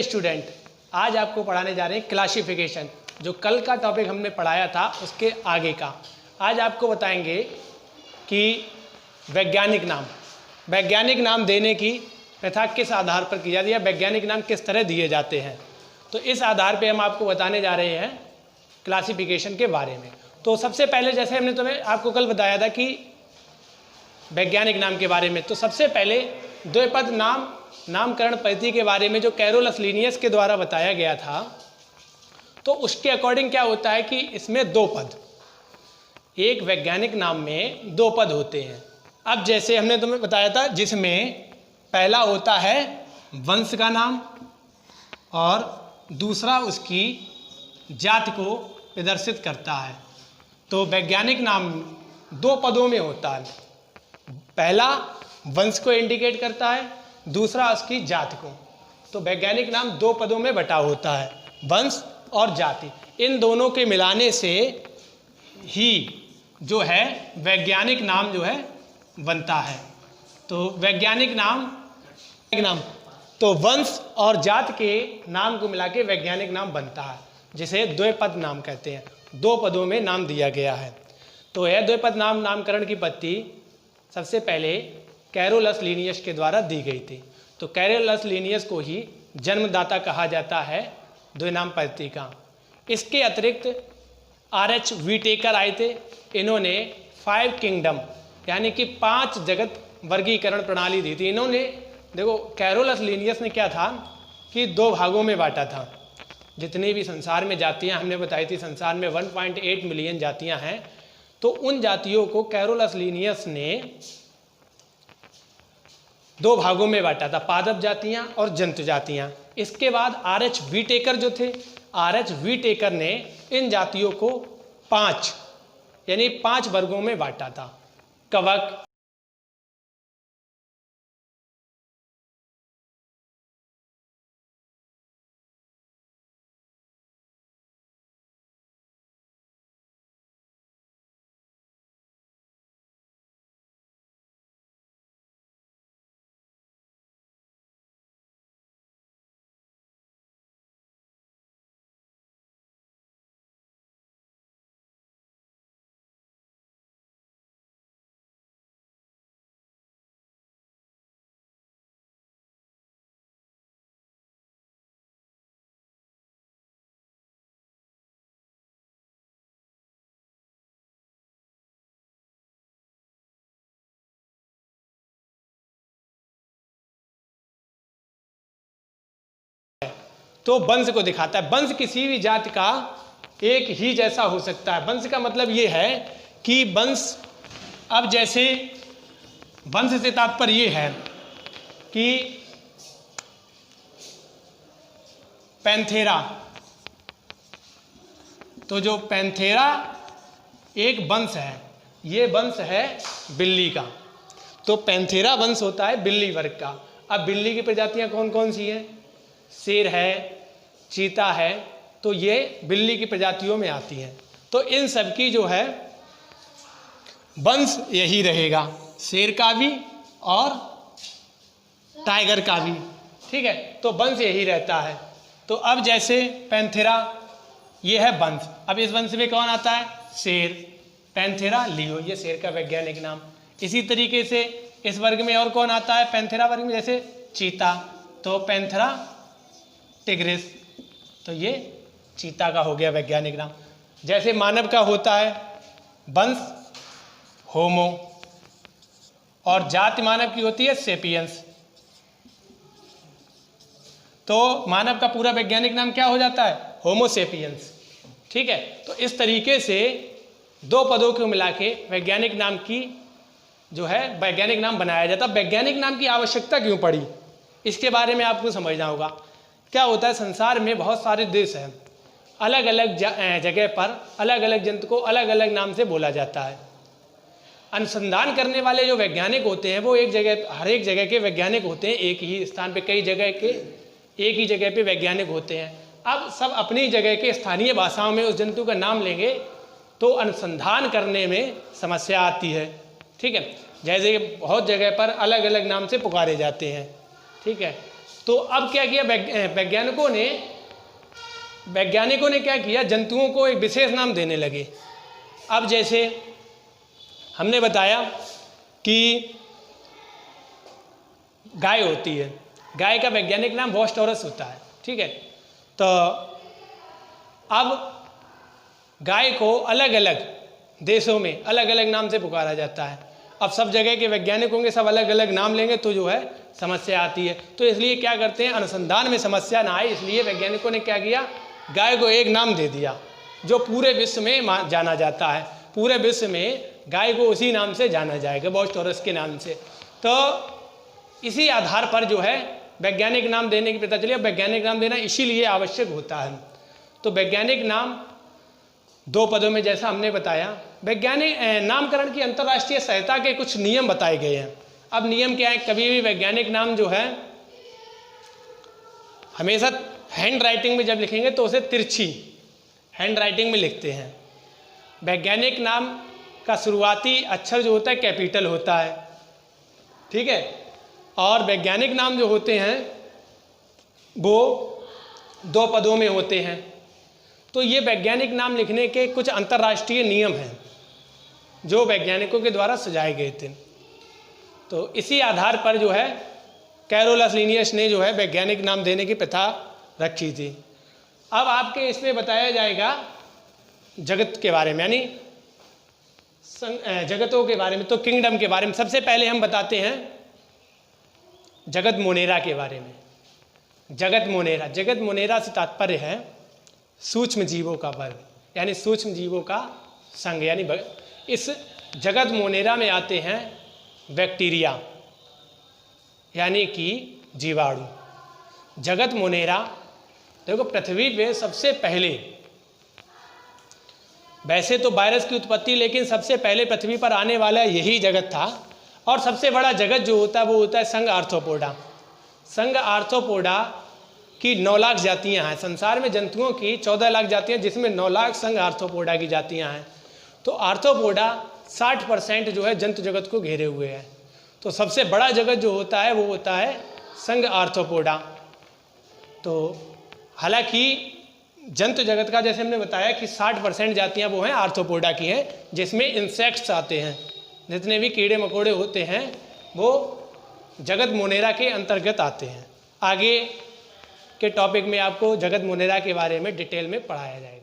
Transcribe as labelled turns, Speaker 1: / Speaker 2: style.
Speaker 1: Student, आज आपको पढ़ाने जा रहे हैं क्लासिफिकेशन। जो कल का टॉपिक हमने पढ़ाया था उसके आगे का आज आपको बताएंगे कि वैज्ञानिक नाम देने की प्रथा किस आधार पर की जाती है, वैज्ञानिक नाम किस तरह दिए जाते हैं। तो इस आधार पे हम आपको बताने जा रहे हैं क्लासिफिकेशन के बारे में। तो सबसे पहले जैसे हमने आपको कल बताया था कि वैज्ञानिक नाम के बारे में, तो सबसे पहले द्विपद नामकरण पद्धति के बारे में जो कैरोलस लीनियस के द्वारा बताया गया था, तो उसके अकॉर्डिंग क्या होता है कि इसमें दो पद, एक वैज्ञानिक नाम में दो पद होते हैं। अब जैसे हमने तुम्हें बताया था, जिसमें पहला होता है वंश का नाम और दूसरा उसकी जाति को प्रदर्शित करता है। तो वैज्ञानिक नाम दो पदों में होता है, पहला वंश को इंडिकेट करता है, दूसरा उसकी जाति को। तो वैज्ञानिक नाम दो पदों में बटा होता है, वंश और जाति। इन दोनों के मिलाने से ही जो है वैज्ञानिक नाम जो है बनता है। तो वैज्ञानिक नाम तो वंश और जाति के नाम को मिला के वैज्ञानिक नाम बनता है, जिसे द्विपद नाम कहते हैं। दो पदों में नाम दिया गया है। तो यह द्विपद नामकरण की पद्धति सबसे पहले कैरोलस लीनियस के द्वारा दी गई थी। तो कैरोलस लीनियस को ही जन्मदाता कहा जाता है द्विनाम पद्धति का। इसके अतिरिक्त R.H. व्हीटेकर आए थे। इन्होंने 5 किंगडम यानी कि 5 जगत वर्गीकरण प्रणाली दी थी। इन्होंने देखो, कैरोलस लीनियस ने क्या था कि 2 भागों में बांटा था। जितनी भी संसार में जातियां हमने बताई थी, संसार में 1.8 मिलियन जातियां हैं। तो उन जातियों को कैरोलस लीनियस ने 2 भागों में बांटा था, पादप जातियां और जंतु जातियां। इसके बाद R.H. व्हीटेकर जो थे, R.H. व्हीटेकर ने इन जातियों को 5 यानी 5 वर्गों में बांटा था। कवक, तो वंश को दिखाता है। वंश किसी भी जाति का एक ही जैसा हो सकता है। वंश का मतलब ये है कि वंश, अब जैसे वंश से तात्पर्य ये है कि पैंथेरा, तो जो पैंथेरा एक वंश है, ये वंश है बिल्ली का। तो पैंथेरा वंश होता है बिल्ली वर्ग का। अब बिल्ली की प्रजातियां कौन कौन सी हैं? शेर है, चीता है, तो ये बिल्ली की प्रजातियों में आती हैं। तो इन सब की जो है वंश यही रहेगा, शेर का भी और टाइगर का भी। ठीक है, तो वंश यही रहता है। तो अब जैसे पैंथेरा, ये है वंश। अब इस वंश में कौन आता है? शेर, पैंथेरा लियो, ये शेर का वैज्ञानिक नाम। इसी तरीके से इस वर्ग में और कौन आता है? पैंथेरा वर्ग में जैसे चीता, तो पैंथेरा टिग्रिस, तो ये चीता का हो गया वैज्ञानिक नाम। जैसे मानव का होता है वंश होमो और जाति मानव की होती है सेपियंस। तो मानव का पूरा वैज्ञानिक नाम क्या हो जाता है? होमो सेपियंस। ठीक है, तो इस तरीके से 2 पदों को मिला के वैज्ञानिक नाम की जो है वैज्ञानिक नाम बनाया जाता है। वैज्ञानिक नाम की आवश्यकता क्यों पड़ी, इसके बारे में आपको समझना होगा। क्या होता है, संसार में बहुत सारे देश हैं, अलग अलग जगह पर अलग अलग जंतु को अलग अलग नाम से बोला जाता है। अनुसंधान करने वाले जो वैज्ञानिक होते हैं वो हर एक जगह के वैज्ञानिक होते हैं। एक ही स्थान पे कई जगह के एक ही जगह पे वैज्ञानिक होते हैं। अब सब अपनी जगह के स्थानीय भाषाओं में उस जंतु का नाम लेंगे तो अनुसंधान करने में समस्या आती है। ठीक है, जैसे बहुत जगह पर अलग अलग नाम से पुकारे जाते हैं। ठीक है, तो अब क्या किया वैज्ञानिकों ने क्या किया, जंतुओं को एक विशेष नाम देने लगे। अब जैसे हमने बताया कि गाय होती है, गाय का वैज्ञानिक नाम वोस्टोरस होता है, ठीक है। तो अब गाय को अलग अलग देशों में अलग अलग नाम से पुकारा जाता है। अब सब जगह के वैज्ञानिक होंगे, सब अलग अलग नाम लेंगे तो जो है समस्या आती है। तो इसलिए क्या करते हैं, अनुसंधान में समस्या ना आए इसलिए वैज्ञानिकों ने क्या किया, गाय को एक नाम दे दिया जो पूरे विश्व में जाना जाता है। पूरे विश्व में गाय को उसी नाम से जाना जाएगा, वोस्टोरस के नाम से। तो इसी आधार पर जो है वैज्ञानिक नाम देने की पता चली। अब वैज्ञानिक नाम देना इसीलिए आवश्यक होता है। तो वैज्ञानिक नाम 2 पदों में जैसा हमने बताया। वैज्ञानिक नामकरण की अंतर्राष्ट्रीय सहायता के कुछ नियम बताए गए हैं। अब नियम क्या है, कभी भी वैज्ञानिक नाम जो है हमेशा हैंड राइटिंग में जब लिखेंगे तो उसे तिरछी हैंड राइटिंग में लिखते हैं। वैज्ञानिक नाम का शुरुआती अक्षर जो होता है कैपिटल होता है, ठीक है। और वैज्ञानिक नाम जो होते हैं वो 2 पदों में होते हैं। तो ये वैज्ञानिक नाम लिखने के कुछ अंतर्राष्ट्रीय नियम हैं जो वैज्ञानिकों के द्वारा सुझाए गए थे। तो इसी आधार पर जो है कैरोलस लिनियस ने जो है वैज्ञानिक नाम देने की प्रथा रखी थी। अब आपके इसमें बताया जाएगा जगत के बारे में, यानी जगतों के बारे में, तो किंगडम के बारे में। सबसे पहले हम बताते हैं जगत मोनेरा के बारे में। जगत मोनेरा से तात्पर्य है सूक्ष्म जीवों का वर्ग, यानी सूक्ष्म जीवों का संघ। यानी इस जगत मोनेरा में आते हैं बैक्टीरिया यानी कि जीवाणु। जगत मोनेरा देखो, पृथ्वी पे सबसे पहले, वैसे तो वायरस की उत्पत्ति, लेकिन सबसे पहले पृथ्वी पर आने वाला यही जगत था। और सबसे बड़ा जगत जो होता है वो होता है संघ आर्थ्रोपोडा। संघ आर्थ्रोपोडा की 9 लाख जातियां हैं। संसार में जंतुओं की 14 लाख जातियां, जिसमें 9 लाख संघ आर्थ्रोपोडा की जातियां हैं। तो आर्थ्रोपोडा 60% जो है जंतु जगत को घेरे हुए है। तो सबसे बड़ा जगत जो होता है वो होता है संघ आर्थ्रोपोडा। तो हालांकि जंतु जगत का जैसे हमने बताया कि 60% जातियां वो हैं आर्थ्रोपोडा की हैं, जिसमें इंसेक्ट्स आते हैं। जितने भी कीड़े मकोड़े होते हैं वो जगत मोनेरा के अंतर्गत आते हैं। आगे के टॉपिक में आपको जगत मोनेरा के बारे में डिटेल में पढ़ाया जाएगा।